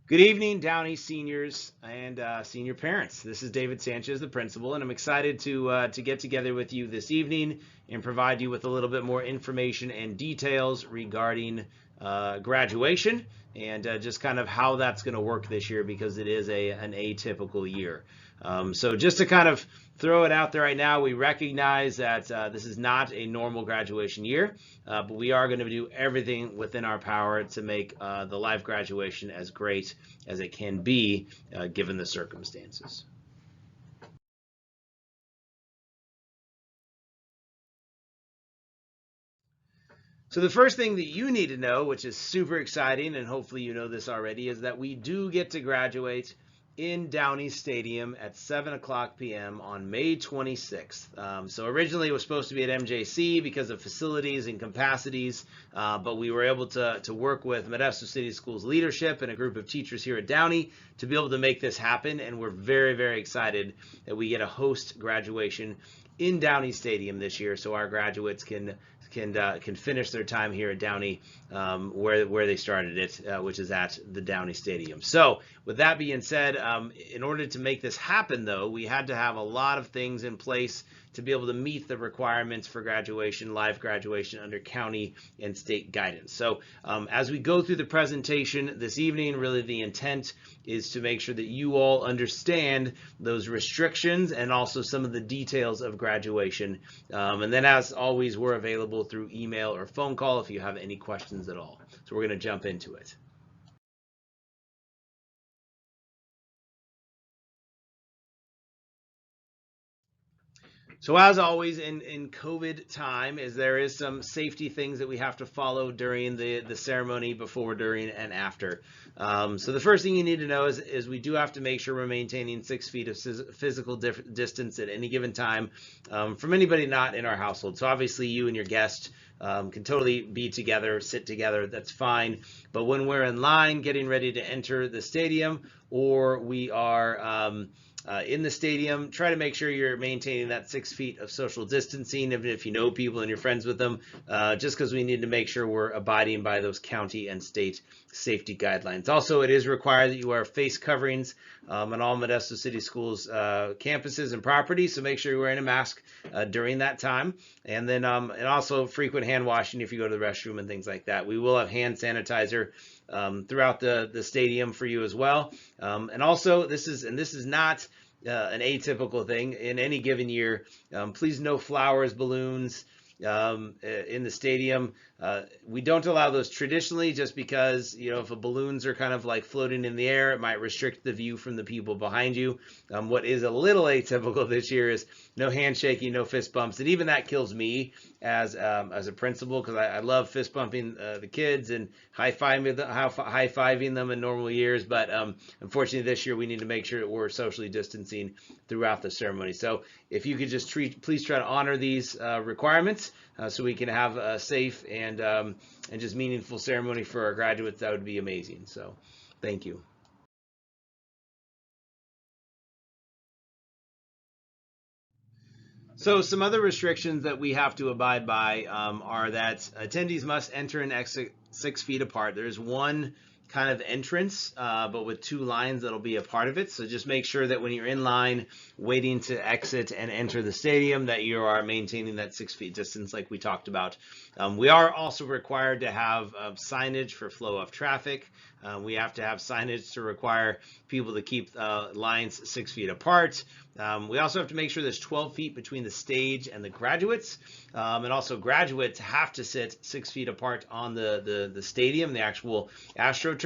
Good evening, Downey seniors and senior parents. This is David Sanchez, the principal, and I'm excited to get together with you this evening and provide you with a little bit more information and details regarding graduation and just kind of how that's going to work this year because it is an atypical year. So just to kind of throw it out there right now, we recognize that this is not a normal graduation year, but we are going to do everything within our power to make the live graduation as great as it can be given the circumstances. So the first thing that you need to know, which is super exciting, and hopefully you know this already, is that we do get to graduate in Downey Stadium at 7 o'clock p.m. on May 26th. So originally it was supposed to be at MJC because of facilities and capacities, but we were able to work with Modesto City Schools leadership and a group of teachers here at Downey to be able to make this happen, and we're very, very excited that we get a host graduation in Downey Stadium this year, so our graduates can finish their time here at Downey where they started it, which is at the Downey Stadium. So with that being said, in order to make this happen, though, we had to have a lot of things in place to be able to meet the requirements for graduation, live graduation under county and state guidance. So as we go through the presentation this evening, really the intent is to make sure that you all understand those restrictions and also some of the details of graduation. And then as always, we're available through email or phone call if you have any questions at all. So we're going to jump into it. So as always in COVID time, there is some safety things that we have to follow during the ceremony, before, during, and after. So the first thing you need to know is we do have to make sure we're maintaining 6 feet of physical distance at any given time from anybody not in our household. So obviously you and your guest can totally be together, sit together, that's fine. But when we're in line getting ready to enter the stadium, or we are in the stadium, try to make sure you're maintaining that 6 feet of social distancing, even if you know people and you're friends with them, just because we need to make sure we're abiding by those county and state safety guidelines. Also, it is required that you wear face coverings on all Modesto City Schools campuses and properties, so make sure you're wearing a mask during that time. And then and also frequent hand washing if you go to the restroom and things like that. We will have hand sanitizer throughout the stadium for you as well. And also, this is not an atypical thing in any given year. Please, no flowers, balloons in the stadium. We don't allow those traditionally just because, if balloons are kind of like floating in the air, it might restrict the view from the people behind you. What is a little atypical this year is no handshaking, no fist bumps, and even that kills me as a principal, because I love fist bumping the kids and high-fiving them in normal years, but unfortunately this year we need to make sure that we're socially distancing throughout the ceremony. So if you could just please try to honor these requirements so we can have a safe and just meaningful ceremony for our graduates, that would be amazing. So thank you. So some other restrictions that we have to abide by are that attendees must enter and exit 6 feet apart. There's one kind of entrance, but with 2 lines that'll be a part of it. So just make sure that when you're in line waiting to exit and enter the stadium, that you are maintaining that 6 feet distance like we talked about. We are also required to have signage for flow of traffic. We have to have signage to require people to keep lines 6 feet apart. We also have to make sure there's 12 feet between the stage and the graduates. And also graduates have to sit 6 feet apart on the stadium, the actual AstroTurf.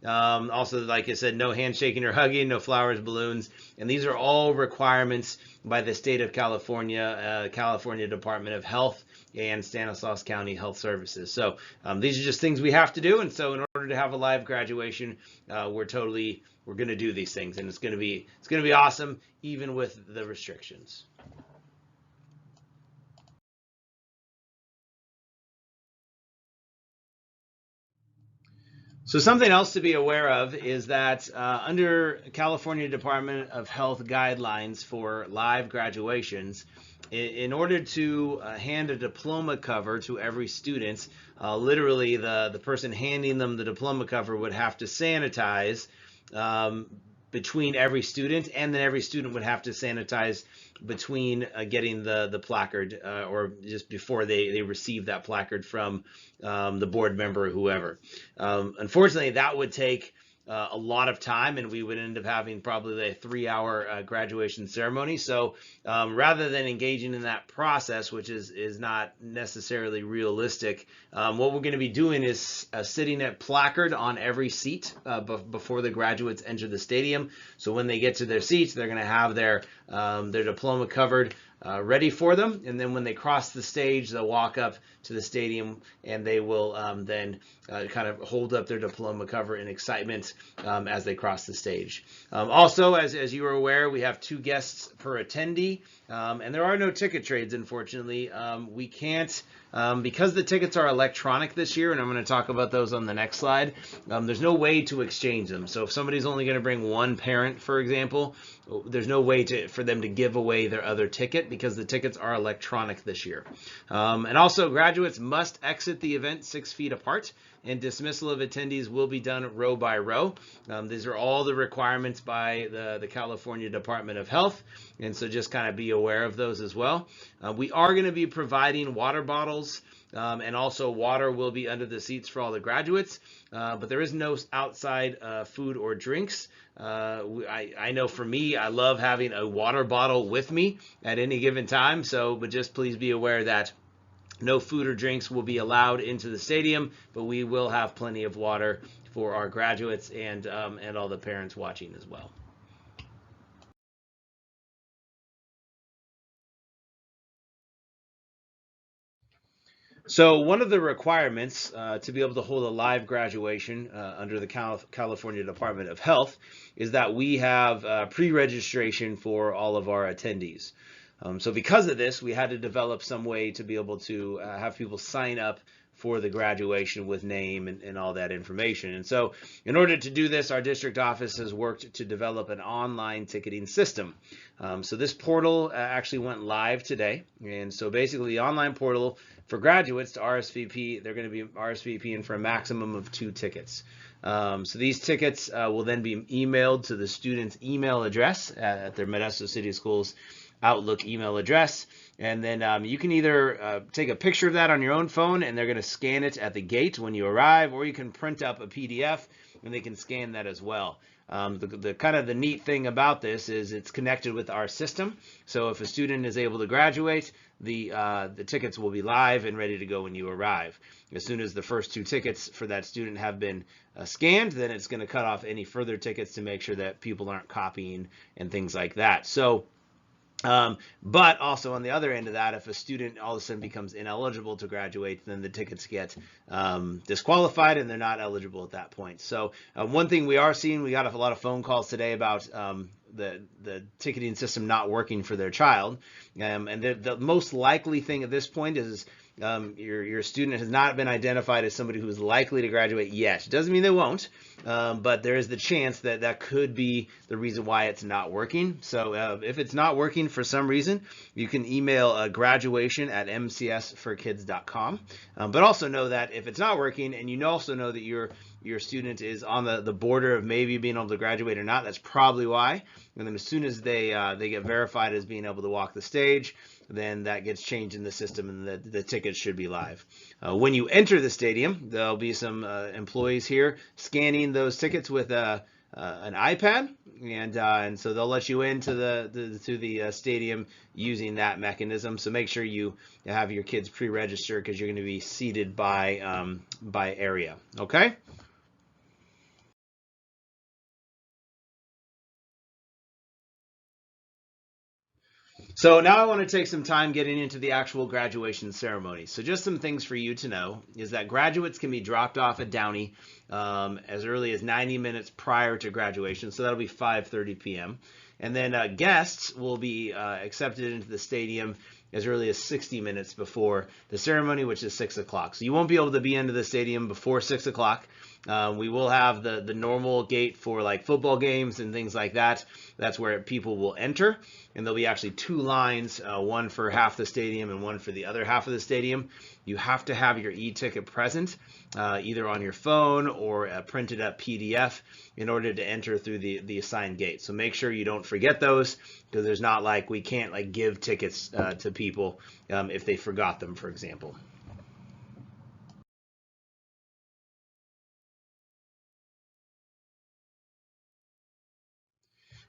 Also, like I said, no handshaking or hugging, no flowers, balloons. And these are all requirements by the state of California, California Department of Health and Stanislaus County Health Services. So these are just things we have to do. And so in order to have a live graduation, we're going to do these things, and it's going to be awesome, even with the restrictions. So something else to be aware of is that under California Department of Health guidelines for live graduations, in order to hand a diploma cover to every student, literally the person handing them the diploma cover would have to sanitize between every student, and then every student would have to sanitize between getting the placard or just before they receive that placard from the board member or whoever. Unfortunately, that would take a lot of time, and we would end up having probably a 3-hour graduation ceremony. So rather than engaging in that process, which is not necessarily realistic, what we're going to be doing is sitting at placard on every seat before the graduates enter the stadium. So when they get to their seats, they're going to have their diploma covered ready for them, and then when they cross the stage, they'll walk up to the stadium and they will then kind of hold up their diploma cover in excitement as they cross the stage. Also, as you are aware, we have 2 guests per attendee, and there are no ticket trades, unfortunately. We can't, because the tickets are electronic this year, and I'm going to talk about those on the next slide, there's no way to exchange them. So if somebody's only going to bring one parent, for example, there's no way for them to give away their other ticket because the tickets are electronic this year. And also, graduates must exit the event 6 feet apart, and dismissal of attendees will be done row by row. These are all the requirements by the California Department of Health, and so just kind of be aware of those as well. We are going to be providing water bottles, and also water will be under the seats for all the graduates, but there is no outside food or drinks. I know for me, I love having a water bottle with me at any given time, but just please be aware that no food or drinks will be allowed into the stadium, but we will have plenty of water for our graduates and all the parents watching as well. So one of the requirements to be able to hold a live graduation under the California Department of Health is that we have pre-registration for all of our attendees. So because of this, we had to develop some way to be able to have people sign up for the graduation with name and all that information. And so in order to do this, our district office has worked to develop an online ticketing system. So this portal actually went live today. And so basically the online portal for graduates to RSVP, they're going to be RSVPing for a maximum of 2 tickets. So these tickets will then be emailed to the student's email address at their Modesto City Schools Outlook email address, and then you can either take a picture of that on your own phone and they're going to scan it at the gate when you arrive, or you can print up a PDF and they can scan that as well. The kind of the neat thing about this is it's connected with our system, so if a student is able to graduate, the tickets will be live and ready to go when you arrive. As soon as the first 2 tickets for that student have been scanned, then it's going to cut off any further tickets to make sure that people aren't copying and things like that. So but also on the other end of that, if a student all of a sudden becomes ineligible to graduate, then the tickets get disqualified and they're not eligible at that point. So one thing we are seeing, we got a lot of phone calls today about the ticketing system not working for their child. And the most likely thing at this point is your student has not been identified as somebody who is likely to graduate yet. It doesn't mean they won't, but there is the chance that that could be the reason why it's not working. So if it's not working for some reason, you can email graduation@mcsforkids.com. But also know that if it's not working, and you also know that your student is on the border of maybe being able to graduate or not, that's probably why. And then as soon as they get verified as being able to walk the stage, then that gets changed in the system and the tickets should be live. When you enter the stadium, there'll be some employees here scanning those tickets with an iPad, and so they'll let you into the stadium using that mechanism. So make sure you have your kids pre-register because you're going to be seated by area. Okay. So now I want to take some time getting into the actual graduation ceremony. So just some things for you to know is that graduates can be dropped off at Downey as early as 90 minutes prior to graduation. So that'll be 5:30 p.m. And then guests will be accepted into the stadium as early as 60 minutes before the ceremony, which is 6 o'clock. So you won't be able to be into the stadium before 6 o'clock. We will have the normal gate for like football games and things like that. That's where people will enter, and there'll be actually two lines, one for half the stadium and one for the other half of the stadium. You have to have your e-ticket present, either on your phone or a printed up PDF, in order to enter through the assigned gate. So make sure you don't forget those, because there's not like, we can't like give tickets to people if they forgot them, for example.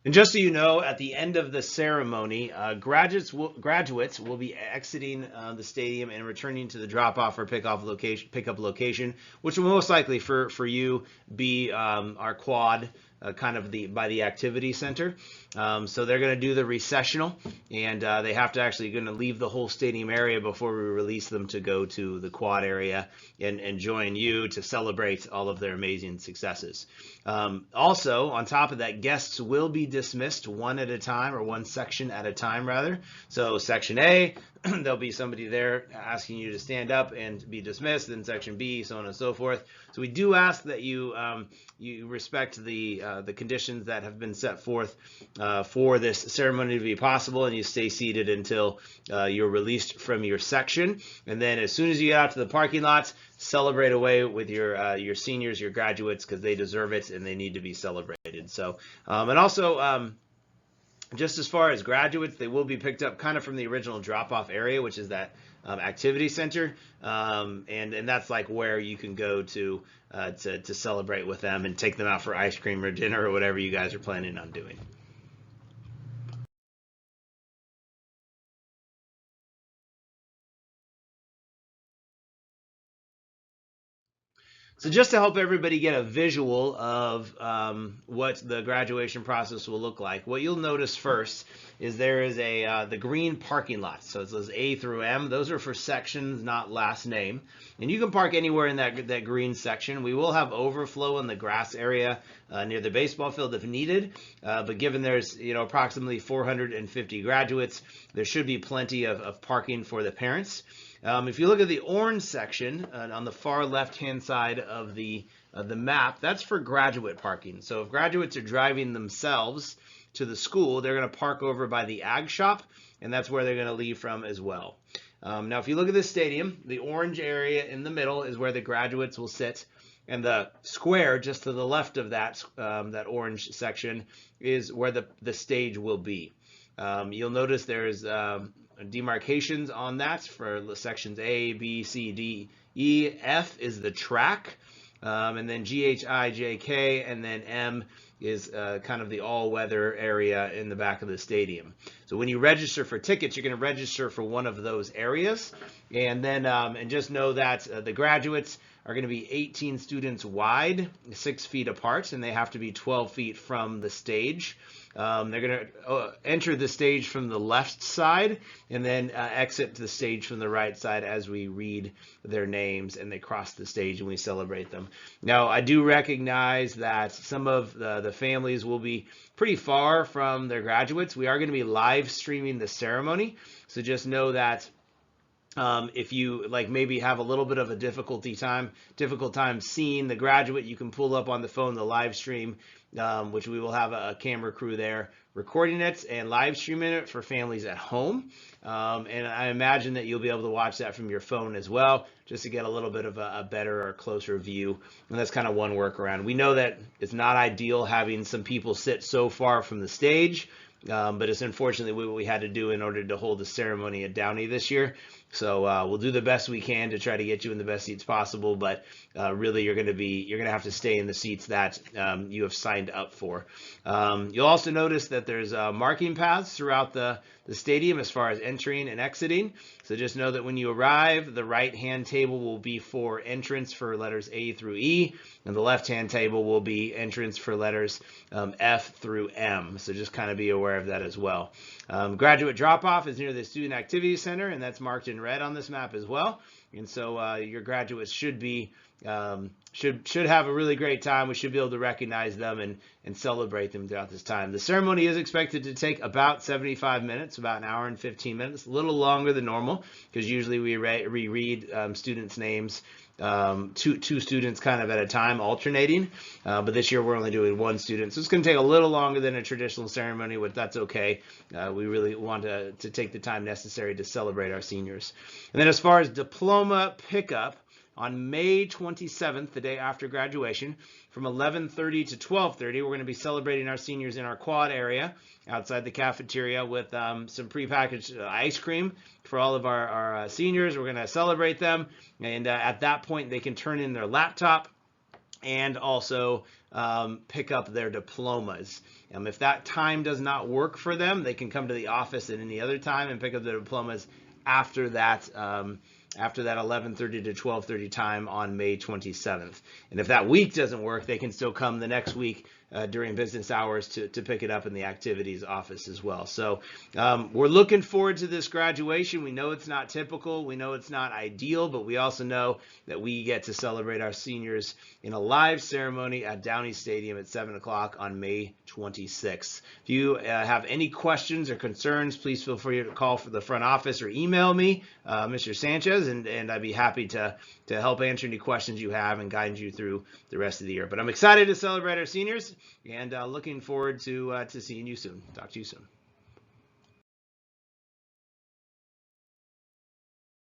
And just so you know, at the end of the ceremony, graduates will be exiting the stadium and returning to the drop-off or pickup location, which will most likely for you be our quad, kind of by the activity center. So they're going to do the recessional, and they have to actually going to leave the whole stadium area before we release them to go to the quad area and join you to celebrate all of their amazing successes. Also, on top of that, guests will be dismissed one at a time, or one section at a time rather. So section A, there'll be somebody there asking you to stand up and be dismissed. Then section B, so on and so forth. So we do ask that you respect the conditions that have been set forth for this ceremony to be possible, and you stay seated until you're released from your section. And then as soon as you get out to the parking lots, celebrate away with your seniors, your graduates, because they deserve it and they need to be celebrated. So and also, just as far as graduates, they will be picked up kind of from the original drop-off area, which is that activity center, and that's like where you can go to celebrate with them and take them out for ice cream or dinner or whatever you guys are planning on doing. So just to help everybody get a visual of what the graduation process will look like, what you'll notice first is there is the green parking lot. So it says A through M. Those are for sections, not last name. And you can park anywhere in that green section. We will have overflow in the grass area near the baseball field if needed. But given there's approximately 450 graduates, there should be plenty of parking for the parents. If you look at the orange section on the far left-hand side of the map, that's for graduate parking. So if graduates are driving themselves to the school, they're going to park over by the ag shop, and that's where they're going to leave from as well. Now, if you look at the stadium, the orange area in the middle is where the graduates will sit, and the square just to the left of that orange section is where the stage will be. You'll notice there's demarcations on that for sections A, B, C, D, E. F is the track, and then G, H, I, J, K, and then M is kind of the all-weather area in the back of the stadium. So when you register for tickets, you're going to register for one of those areas, and then and just know that the graduates are going to be 18 students wide, 6 feet apart, and they have to be 12 feet from the stage. They're going to enter the stage from the left side and then exit the stage from the right side as we read their names and they cross the stage and we celebrate them. Now, I do recognize that some of the families will be pretty far from their graduates. We are going to be live streaming the ceremony, so just know that if you maybe have a little bit of a difficult time seeing the graduate, you can pull up on the phone the live stream, which we will have a camera crew there recording it and live streaming it for families at home. And I imagine that you'll be able to watch that from your phone as well, just to get a little bit of a better or closer view. And that's kind of one workaround. We know that it's not ideal having some people sit so far from the stage, but it's unfortunately what we had to do in order to hold the ceremony at Downey this year. So we'll do the best we can to try to get you in the best seats possible, but really you're going to have to stay in the seats that you have signed up for. You'll also notice that there's marking paths throughout the stadium as far as entering and exiting. So just know that when you arrive, the right-hand table will be for entrance for letters A through E, and the left-hand table will be entrance for letters F through M. So just kind of be aware of that as well. Graduate drop-off is near the Student Activity Center, and that's marked in red on this map as well. And so your graduates should be should have a really great time. We should be able to recognize them and celebrate them throughout this time. The ceremony is expected to take about 75 minutes, about an hour and 15 minutes, a little longer than normal, because usually we reread students' names, two students kind of at a time, alternating. But this year we're only doing one student, so it's going to take a little longer than a traditional ceremony, but that's okay. We really want to take the time necessary to celebrate our seniors. And then as far as diploma pickup, on May 27th, the day after graduation, from 11:30 to 12:30, we're going to be celebrating our seniors in our quad area outside the cafeteria with some prepackaged ice cream for all of our seniors. We're going to celebrate them, and at that point, they can turn in their laptop and also pick up their diplomas. If that time does not work for them, they can come to the office at any other time and pick up their diplomas after that 11:30 to 12:30 time on May 27th. And if that week doesn't work, they can still come the next week during business hours to pick it up in the activities office as well. So we're looking forward to this graduation. We know it's not typical. We know it's not ideal, but we also know that we get to celebrate our seniors in a live ceremony at Downey Stadium at 7 o'clock on May 26th. If you have any questions or concerns, please feel free to call for the front office or email me, Mr. Sanchez, and I'd be happy to help answer any questions you have and guide you through the rest of the year. But I'm excited to celebrate our seniors and looking forward to seeing you soon. Talk to you soon.